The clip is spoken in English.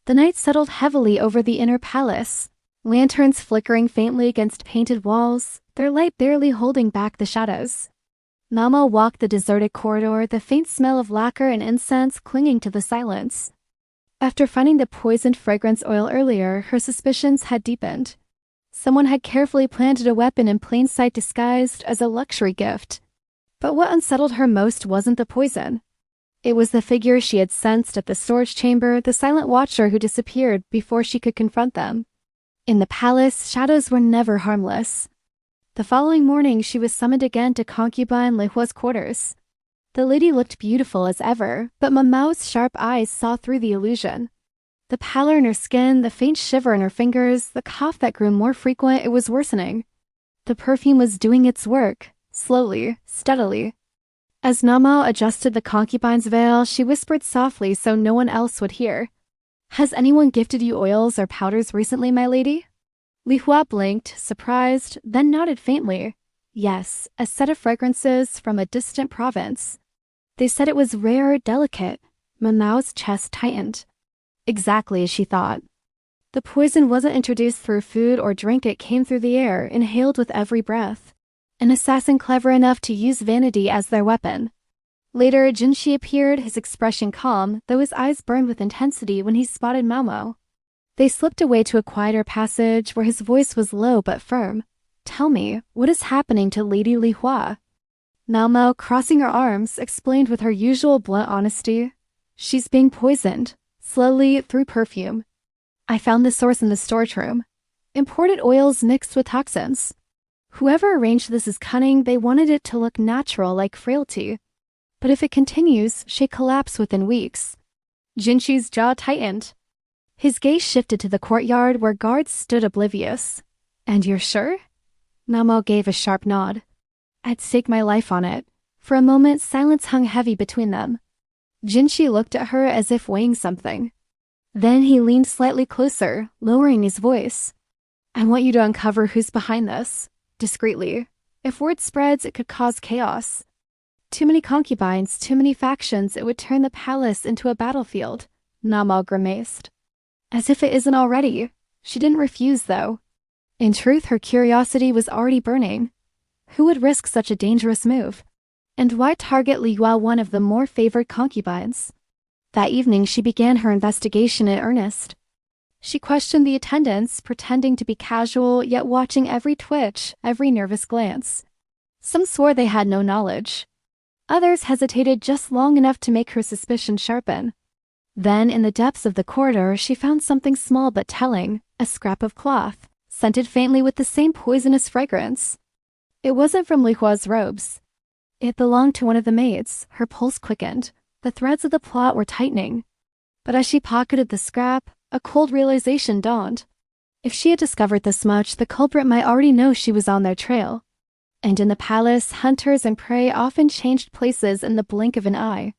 The night settled heavily over the inner palace, lanterns flickering faintly against painted walls, their light barely holding back the shadows. Mamo walked the deserted corridor, the faint smell of lacquer and incense clinging to the silence. After finding the poisoned fragrance oil earlier, her suspicions had deepened. Someone had carefully planted a weapon in plain sight disguised as a luxury gift. But what unsettled her most wasn't the poison. It was the figure she had sensed at the storage chamber, the silent watcher who disappeared before she could confront them. In the palace, shadows were never harmless. The following morning, she was summoned again to Concubine Lihua's quarters. The lady looked beautiful as ever, but Mamao's sharp eyes saw through the illusion. The pallor in her skin, the faint shiver in her fingers, the cough that grew more frequent, it was worsening. The perfume was doing its work, slowly, steadily. As Mamo adjusted the concubine's veil, she whispered softly so no one else would hear. "Has anyone gifted you oils or powders recently, my lady?" Lihua blinked, surprised, then nodded faintly. Yes, a set of fragrances from a distant province. They said it was rare, delicate. Mamao's chest tightened. Exactly as she thought. The poison wasn't introduced through food or drink, it came through the air, inhaled with every breath. An assassin clever enough to use vanity as their weapon. Later, Jinshi appeared, his expression calm, though his eyes burned with intensity when he spotted Mamo. They slipped away to a quieter passage where his voice was low but firm. "Tell me, what is happening to Lady Lihua?" Mamo, crossing her arms, explained with her usual blunt honesty. "She's being poisoned, slowly, through perfume. I found the source in the storage room. Imported oils mixed with toxins. Whoever arranged this is cunning, they wanted it to look natural like frailty. But if it continues, she'd collapse within weeks." Jinshi's jaw tightened. His gaze shifted to the courtyard where guards stood oblivious. "And you're sure?" Mamo gave a sharp nod. "I'd stake my life on it." For a moment, silence hung heavy between them. Jinshi looked at her as if weighing something. Then he leaned slightly closer, lowering his voice. "I want you to uncover who's behind this, discreetly. If word spreads, it could cause chaos. Too many concubines, too many factions, it would turn the palace into a battlefield." Mamo grimaced. "As if it isn't already." She didn't refuse, though. In truth, her curiosity was already burning. Who would risk such a dangerous move? And why target Lihua, one of the more favored concubines? That evening, she began her investigation in earnest. She questioned the attendants, pretending to be casual, yet watching every twitch, every nervous glance. Some swore they had no knowledge. Others hesitated just long enough to make her suspicion sharpen. Then, in the depths of the corridor, she found something small but telling, a scrap of cloth, scented faintly with the same poisonous fragrance. It wasn't from Lihua's robes. It belonged to one of the maids. Her pulse quickened. The threads of the plot were tightening. But as she pocketed the scrap, a cold realization dawned. If she had discovered this much, the culprit might already know she was on their trail. And in the palace, hunters and prey often changed places in the blink of an eye.